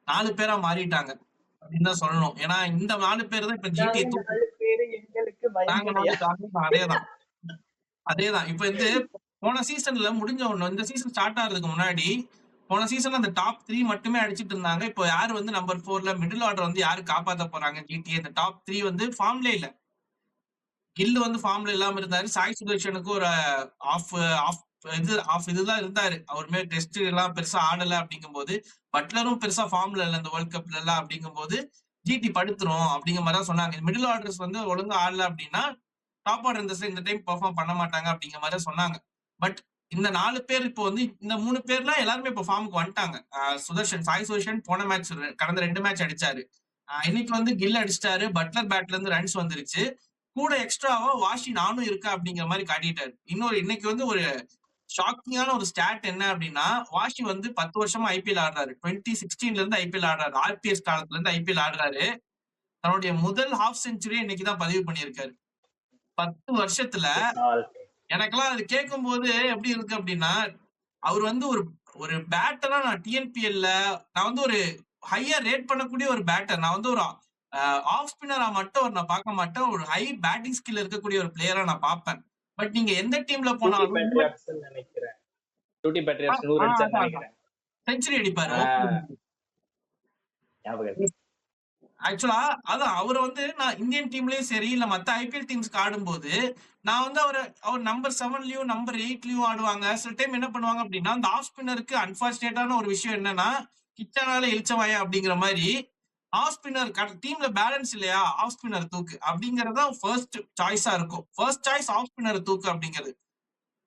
4 பேரா மாறிட்டாங்க அப்படின்னு தான் சொல்லணும். ஏன்னா இந்த 4 பேர் தான் இப்ப ஜிடி அதேதான். இப்ப வந்து போன சீசன்ல முடிஞ்ச ஒண்ணு, இந்த சீசன் ஸ்டார்ட் ஆகிறதுக்கு முன்னாடி போன சீசன்ல அந்த டாப் 3 மட்டுமே அடிச்சிட்டு இருந்தாங்க. இப்போ யாரு வந்து நம்பர் 4ல மிடில் ஆர்டர் வந்து யாரு காப்பாத்த போறாங்க ஜிடிஏ? இந்த டாப் 3 வந்து ஃபார்ம்ல இல்ல. கில்லு வந்து ஃபார்ம்ல இல்லாம இருந்தாரு. சாய் சுதர்ஷனுக்கு ஒரு இதுதான் இருந்தாரு. அவருமே டெஸ்ட் எல்லாம் பெருசா ஆடல. அப்படிங்கும் போது பட்லரும் பெருசா ஃபார்ம்ல இல்ல இந்த வேர்ல்ட் கப்ல எல்லாம். அப்படிங்கும் போது ஜிடி படுத்துரும் அப்படிங்கிற மாதிரி தான் சொன்னாங்க. மிடில் ஆர்டர்ஸ் வந்து ஒழுங்கா ஆடல அப்படின்னா டாப் ஆர்டர் இந்த டைம் பெர்ஃபார்ம் பண்ண மாட்டாங்க அப்படிங்கிற மாதிரி சொன்னாங்க. பட் இந்த 4 பேர் இப்போ வந்து இந்த 3 பேர்லாம் எல்லாருமே இப்போ ஃபார்முக்கு வந்துட்டாங்க. சாய் சுதர்ஷன் போன மேட்ச் கடந்த 2 மேட்ச் அடிச்சாரு. இன்னைக்கு வந்து கில் அடிச்சிட்டாரு. பட்லர் பேட்ல இருந்து ரன்ஸ் வந்துருச்சு. கூட எக்ஸ்ட்ராவா வாஷி நானும் இருக்கா அப்படிங்கிற மாதிரி காட்டிட்டாரு. இன்னைக்கு வந்து ஒரு ஷாக்கிங்கான ஒரு ஸ்டாட் என்ன அப்படின்னா, வாஷி வந்து 10 வருஷமா ஐபிஎல் ஆடுறாரு. 2016ல இருந்து ஐபிஎல் ஆடுறாரு. ஆர்பிஎஸ் காலத்துல இருந்து ஐபிஎல் ஆடுறாரு. தன்னுடைய முதல் ஹாஃப் செஞ்சுரியை இன்னைக்கு தான் பதிவு பண்ணியிருக்காரு 10 வருஷத்துல. எனக்கெல்லாம் அது கேட்கும் போது எப்படி இருக்கு அப்படின்னா, அவர் வந்து ஒரு பேட்டரா நான் டிஎன்பிஎல்ல நான் வந்து ஒரு ஹையா ரேட் பண்ணக்கூடிய ஒரு பேட்டர். நான் வந்து ஒரு ஆஃப் ஸ்பின்னரா மட்டும் நான் பார்க்க மாட்டேன், ஒரு ஹை பேட்டிங் ஸ்கில் இருக்கக்கூடிய ஒரு பிளேயரா நான் பார்ப்பேன். பட் நீங்க எந்த டீம்ல போனாலும் செஞ்சுரி அடிப்பாரு. ஆக்சுவலா அதான் அவரை வந்து நான் இந்தியன் டீம்லயும் சரி இல்ல மத்த ஐபிஎல் டீம்ஸ்க்கு ஆடும்போது நான் வந்து அவர் நம்பர் 7லயும் நம்பர் 8லயும் ஆடுவாங்க. சில டைம் என்ன பண்ணுவாங்க அப்படின்னா, அந்த ஆஃப் ஸ்பின்னருக்கு அன்பார்ச்சுனேட்டான ஒரு விஷயம் என்னன்னா, கிச்சனால இழிச்சவாயா அப்படிங்கிற மாதிரி ஆஃப் ஸ்பின்னர் டீம்ல பேலன்ஸ் இல்லையா, ஆஃப் ஸ்பின்னர் தூக்கு அப்படிங்கறது தான் ஃபர்ஸ்ட் சாய்ஸா இருக்கும். ஃபர்ஸ்ட் சாய்ஸ் ஆஃப் ஸ்பின்னர் தூக்கு அப்படிங்கிறது.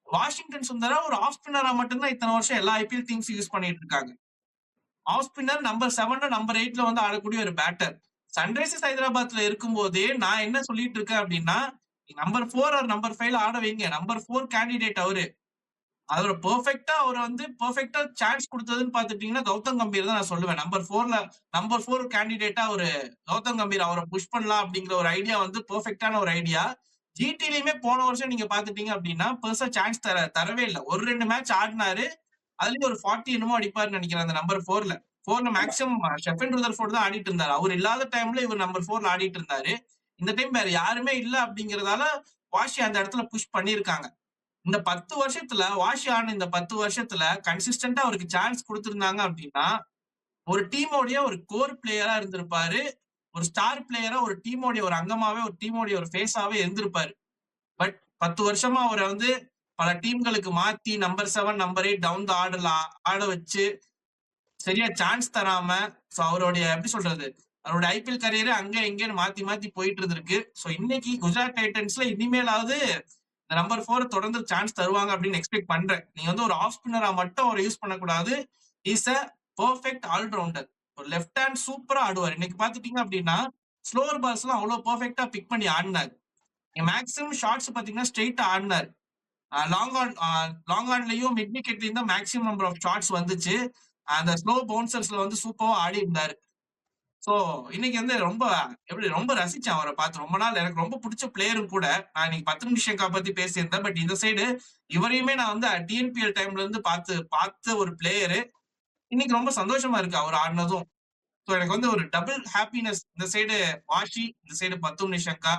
வாஷிங்டன் சுந்தரா ஒரு ஆஃப் ஸ்பின்னரா மட்டும்தான் இத்தனை வருஷம் எல்லா ஐபிஎல் டீம்ஸ் யூஸ் பண்ணிட்டு இருக்காங்க. ஆஃப் ஸ்பின்னர் நம்பர் 7 நம்பர் 8 வந்து ஆடக்கூடிய ஒரு பேட்டர். சன்ரைசர்ஸ் ஹைதராபாத்ல இருக்கும்போதே நான் என்ன சொல்லிட்டு இருக்கேன் அப்படின்னா, நம்பர் 4 ஆர் நம்பர் 5 ஆட வைங்க. நம்பர் 4 கேண்டிடேட் அவரு. அதோட அவரை வந்து பெர்ஃபெக்ட்டா சான்ஸ் கொடுத்ததுன்னு பாத்துட்டீங்கன்னா கௌதம் கம்பீர் தான் நான் சொல்லுவேன். நம்பர் 4 கேண்டிடேட்டா ஒரு கௌதம் கம்பீர் அவரை புஷ் பண்ணலாம் அப்படிங்கிற ஒரு ஐடியா வந்து பெர்ஃபெக்ட்டான ஒரு ஐடியா. ஜிடிலயுமே போன வருஷம் நீங்க பாத்துட்டீங்க அப்படின்னா பெருசா சான்ஸ் தரவே இல்லை. ஒரு 2 மேட்ச் ஆடினாரு. அதுலயும் ஒரு 40 என்னமோ அடிப்பாருன்னு நினைக்கிறேன் அந்த நம்பர் 4ல. மேக்ஸிமம் ஷெஃபன் ருதர்ஃபோர்ட் தான் ஆடிட்டு இருந்தாரு. அவர் இல்லாத டைம்ல இவர் நம்பர் 4ல ஆடிட்டு இருந்தாரு. இந்த டைம் வேற யாருமே இல்ல அப்படிங்கறதால வாஷி அந்த இடத்துல புஷ் பண்ணிருக்காங்க. இந்த 10 வருஷத்துல வாஷி ஆன இந்த 10 வருஷத்துல கன்சிஸ்டன்டா அவருக்கு சான்ஸ் கொடுத்திருந்தாங்க அப்படின்னா ஒரு டீமோடைய ஒரு கோர் பிளேயரா இருந்திருப்பாரு. ஒரு ஸ்டார் பிளேயரா ஒரு டீமோடைய ஒரு அங்கமாவே ஒரு டீமோடைய ஒரு ஃபேஸாவே இருந்திருப்பாரு. பட் 10 வருஷமா அவரை வந்து பல டீம்களுக்கு மாத்தி நம்பர் 7 நம்பர் 8 டவுன் த ஆர்டர்ல ஆட வச்சு சரியா சான்ஸ் தராம அவருடைய எப்படி சொல்றது அவருடைய ஐபிஎல் கரியரே அங்க எங்கன்னு மாத்தி மாத்தி போயிட்டு இருந்திருக்கு. சோ இன்னைக்கு குஜராத் டைட்டன்ஸ்ல இனிமேலாவது இந்த நம்பர் 4 தொடர்ந்து சான்ஸ் தருவாங்க அப்படின்னு எக்ஸ்பெக்ட் பண்றேன். நீங்க வந்து ஒரு ஆஃப் ஸ்பின்னரா மட்டும் அவரை யூஸ் பண்ணக்கூடாது. Is a perfect allrounder. ஒரு லெஃப்ட் ஹேண்ட் சூப்பரா ஆடுவார். இன்னைக்கு பாத்துட்டீங்க அப்படின்னா ஸ்லோவர் பால்ஸ் எல்லாம் அவ்வளவு பெர்ஃபெக்ட்டா பிக் பண்ணி ஆடினாரு. மேக்ஸிமம் ஷார்ட்ஸ் பாத்தீங்கன்னா ஸ்ட்ரெயிட்டா ஆடினாரு. லாங் ஆன்லயும் மிட் விக்கெட்லயும் தான் மேக்ஸிமம் நம்பர் ஆஃப் ஷாட்ஸ் வந்துச்சு. அந்த ஸ்லோ பவுன்சர்ஸ்ல வந்து சூப்பரா ஆடி இருந்தாரு. சோ இன்னைக்கு வந்து ரொம்ப ரசிச்சேன் அவரை பார்த்து. ரொம்ப நாள் எனக்கு ரொம்ப பிடிச்ச பிளேயரும் கூட. நான் இன்னைக்கு 10 நிமிஷம் பத்தி பேசியிருந்தேன். பட் இந்த சைடு இவரையுமே நான் வந்து டிஎன்பிஎல் டைம்ல இருந்து பார்த்த ஒரு பிளேயரு. இன்னைக்கு ரொம்ப சந்தோஷமா இருக்கு அவர் ஆடினதும். சோ எனக்கு வந்து ஒரு டபுள் ஹாப்பினஸ். இந்த சைடு வாஷி, இந்த சைடு 10 நிமிஷங்கா.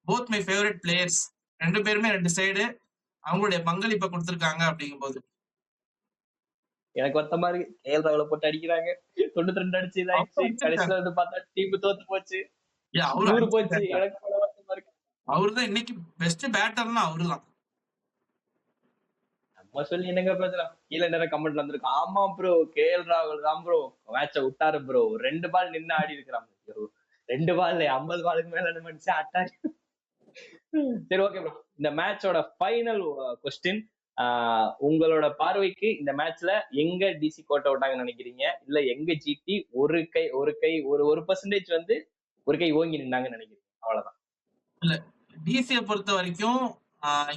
Both my favourite players. 2 பேருமே 2 சைடு அவங்களுடைய பங்களிப்பை கொடுத்திருக்காங்க அப்படிங்கும்போது எனக்கு வருத்தமா இருக்கு. கேஎல் ராகுல போட்டு அடிக்கிறாங்க. 92 அடிச்சு இதாயிடுச்சு. கடைசியில வந்து பார்த்தா டீம் தோத்து போச்சு. 100 போச்சு. எனக்கு வருத்தமா இருக்கு. அவருதான் இன்னைக்கு பெஸ்ட் பேட்டர்னா அவருதான். நம்ம சொல்லி என்னங்க பிரச்சனை? கீழே நிறைய கமெண்ட் வந்திருக்கு. ஆமா ப்ரோ, கேஎல் ராகுல் தான் ப்ரோ மேட்ச விட்டாரு ப்ரோ. 2 பால் நின்று ஆடி இருக்கிறாங்க. 2 பால் 50 பாலுக்கு மேல நினைச்சு அட்டாக். சரி, ஓகே ப்ரோ. இந்த மேட்சோட ஃபைனல் கொஸ்டின், உங்களோட பார்வைக்கு இந்த மேட்ச்ல எங்க டிசி கோட் அவுட் ஆகுன்னு நினைக்கிறீங்க? இல்ல எங்க ஜிடி ஒரு பெர்சன்டேஜ் வந்து ஒரு கை ஓங்கி நின்னாங்கன்னு நினைக்கிறீங்க? அவ்வளவுதான். இல்ல, டிசியை பொறுத்த வரைக்கும்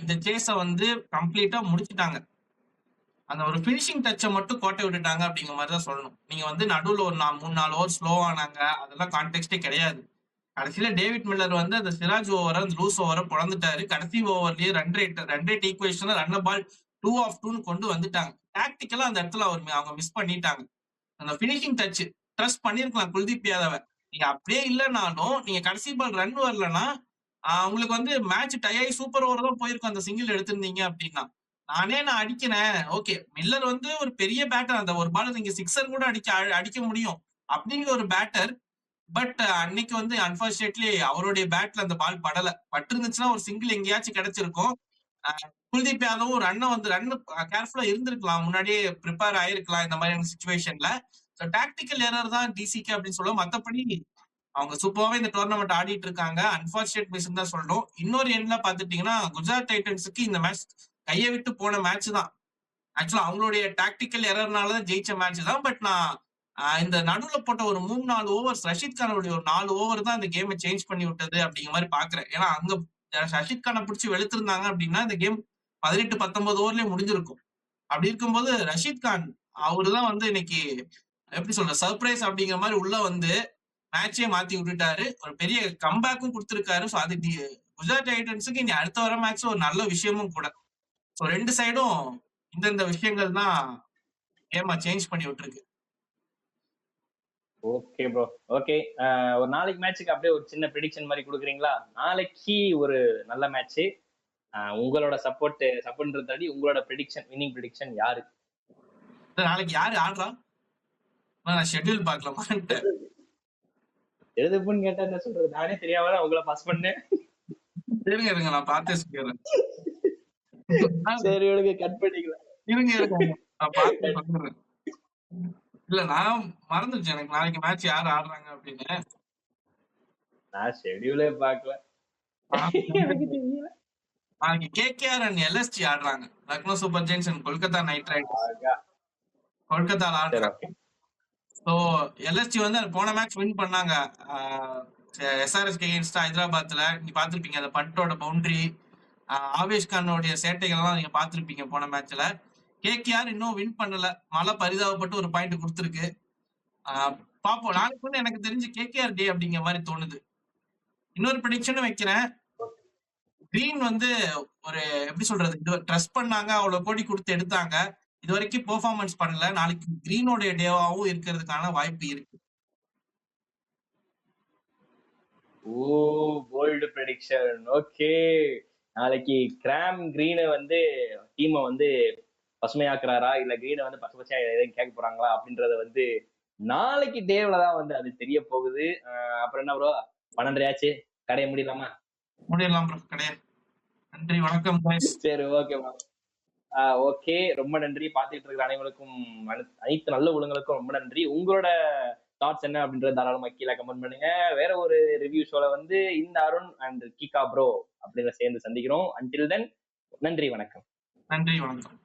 இந்த சேஸ வந்து கம்ப்ளீட்டா முடிச்சுட்டாங்க. அந்த ஒரு பினிஷிங் டச்சை மட்டும் கோட்டை விட்டுட்டாங்க அப்படிங்கிற மாதிரி தான் சொல்லணும். நீங்க வந்து நடுவுல ஒரு 3-4 ஓவர் ஸ்லோ ஆனாங்க, அதெல்லாம் கான்டெக்ஸ்டே கிடையாது. கடைசியில டேவிட் மில்லர் வந்து அந்த சிராஜ் ஓவரை அந்த லூஸ் ஓவரை பிறந்துட்டாரு. கடைசி ஓவர்லயே run rate equation run ball 2 off 2 கொண்டு வந்துட்டாங்க. டாக்டிக்கலா அந்த இடத்துல அவங்க மிஸ் பண்ணிட்டாங்க. அந்த பினிஷிங் டச் ட்ரஸ்ட் பண்ணிருக்கலாம் குல்தீப் யாதவ. நீங்க அப்படியே இல்லைனாலும் நீங்க கடைசி பால் ரன் வரலன்னா உங்களுக்கு வந்து மேட்ச் டை ஆகி சூப்பர் ஓவர் தான் போயிருக்கும் அந்த சிங்கிள் எடுத்திருந்தீங்க அப்படின்னா. நான் அடிக்கிறேன். ஓகே, மில்லர் வந்து ஒரு பெரிய பேட்டர். அந்த ஒரு பால் நீங்க சிக்ஸர் கூட அடிக்க முடியும் அப்படிங்கிற ஒரு பேட்டர். பட் அன்னைக்கு வந்து அன்பார்ச்சுனேட்லி அவருடைய பேட்ல அந்த பால் படல. பட்டிருந்துச்சுன்னா ஒரு சிங்கிள் எங்கேயாச்சும் கிடைச்சிருக்கும். குல்தீப் யாதவும் ரன் கேர்ஃபுல்லா இருந்திருக்கலாம், முன்னாடியே ப்ரிப்பேர் ஆயிருக்கலாம் இந்த மாதிரியான சுச்சுவேஷன்ல. டாக்டிக்கல் எரர் தான் டிசிக்கு அப்படின்னு சொல்லுவோம். மத்தபடி அவங்க சூப்பராவே இந்த டோர்னமெண்ட் ஆடிட்டு இருக்காங்க. அன்பார்ச்சுனேட் மிஸ் தான் சொல்லணும். இன்னொரு எண்ட்ல பாத்துட்டீங்கன்னா குஜராத் டைட்டன்ஸுக்கு இந்த மேட்ச் கையை விட்டு போன மேட்ச் தான். ஆக்சுவலா அவங்களுடைய டாக்டிக்கல் எரர்னாலதான் ஜெயிச்ச மேட்ச் தான். பட் நான் இந்த நடுவுல போட்ட ஒரு 3-4 ஓவர்ஸ் ரஷீத் கானுடைய ஒரு 4 ஓவர் தான் இந்த கேமை சேஞ்ச் பண்ணி விட்டது அப்படிங்கிற மாதிரி பாக்குறேன். ஏன்னா அங்க ரஷீத் கானை பிடிச்சி வெளுத்திருந்தாங்க அப்படின்னா இந்த கேம் 18-19 ஓவர்லயே முடிஞ்சிருக்கும். அப்படி இருக்கும்போது ரஷீத் கான் அவருதான் வந்து இன்னைக்கு எப்படி சொல்ற சர்ப்ரைஸ் அப்படிங்கிற மாதிரி உள்ள வந்து மேட்சே மாத்தி விட்டுட்டாரு. ஒரு பெரிய கம்பேக்கும் கொடுத்திருக்காரு. ஸோ அது குஜராத் டைட்டன்ஸுக்கு இனி அடுத்த வர மேட்ச் ஒரு நல்ல விஷயமும் கூட. ஸோ 2 சைடும் இந்தந்த விஷயங்கள் தான் கேமா சேஞ்ச் பண்ணி விட்டுருக்கு. Okay bro, okay. ஒரு நாளைக்கு மேட்சுக்கு அப்படியே ஒரு சின்ன ப்ரெடிக்ஷன் மாதிரி கொடுக்குறீங்களா? நாளைக்கு ஒரு நல்ல மேட்ச். உங்களோட சப்போர்ட்ன்றதாடி உங்களோட ப்ரெடிக்ஷன், வின்னிங் ப்ரெடிக்ஷன் யாரு? நாளைக்கு யாரு ஆடுறா? நான் ஷெட்யூல் பார்க்கலாமான்ட்டு எழுதுப்புன்னு கேட்டா என்ன சொல்றது? நானே தெரியாம தான் உங்களை பாஸ் பண்ணேன். இருங்க நான் பார்த்தே சொல்லிடுறேன். சரி, கட் பண்ணிக்கலாம். இருங்க நான் பார்த்து சொல்றேன். இல்ல நான் மறந்துருச்சு எனக்கு நாளைக்கு மேட்ச் யார் ஆடுறாங்க அப்படின்னு. நான் ஷெட்யூலே பார்க்கல. நாளைக்கு வந்து எனக்கு தெரியல. நாளைக்கு கேகேஆர் அண்ட் எல்எஸ்ஜி ஆடுறாங்க. Lucknow super giants and Kolkata knight riders ஆகா. கொல்கத்தால சரி, ஆடுறாங்க. ஓகே. ஸோ எல்எஸ்ஜி வந்து போன மேட்ச் வின் பண்ணாங்க எஸ்ஆர்எஸ்கே அகேன்ஸ்ட் ஹைதராபாத்ல. நீ பார்த்திருப்பீங்க அந்த பட்டோட பவுண்டரி, ஆவேஷ் கானோடைய சேட்டைகள்லாம் நீங்க பார்த்திருப்பீங்க போன மேட்ச்ல. கேகேஆர் இன்னும் வின் பண்ணல. மழை பரிதாபப்பட்டு ஒரு பாயிண்ட் கொடுத்துருக்கு. பாப்போம். நாளைக்கு வந்து எனக்கு தெரிஞ்சு கேகேஆர் டே அப்படிங்கிற மாதிரி தோணுது. இன்னொரு ப்ரெடிக்ஷனும் வைக்கிறேன். கிரீன் வந்து ஒரு எப்படி சொல்றது, ட்ரஸ்ட் பண்ணாங்க, அவ்வளவு கோடி கொடுத்து எடுத்தாங்க, இது வரைக்கும் பெர்ஃபார்மன்ஸ் பண்ணல. நாளைக்கு கிரீனோட டேவாவும் இருக்கிறதுக்கான வாய்ப்பு இருக்கு. ஓ, போல்டு ப்ரெடிக்ஷன். ஓகே. நாளைக்கு கிராம் கிரீனை வந்து டீமை வந்து பசுமையாக்குறாரா இல்ல கிரீனை வந்து பச்சை பச்சையா எதையும் கேட்க போறாங்களா அப்படின்றத வந்து நாளைக்கு டேவ்ல தான் வந்து அது தெரிய போகுது. அப்புறம் என்ன ப்ரோ, 12:30 ஆச்சு, கடையை முடியலாமா? முடியலாம் ப்ரோ, கிடையாது. நன்றி, வணக்கம் guys. சரி, ஓகே ப்ரோ. ஓகே, ரொம்ப நன்றி. பார்த்துட்டு இருக்கிற அனைவருக்கும், அனைத்து நல்ல உள்ளங்களுக்கும் ரொம்ப நன்றி. உங்களோட தாட்ஸ் என்ன அப்படின்றத தாராளமா கீழே கமெண்ட் பண்ணுங்க. வேற ஒரு ரிவ்யூ ஷோல வந்து இந்த அருண் அண்ட் கிகா ப்ரோ அப்படின்ற சேர்ந்து சந்திக்கிறோம். அன்டில் தென், நன்றி, வணக்கம். நன்றி, வணக்கம்.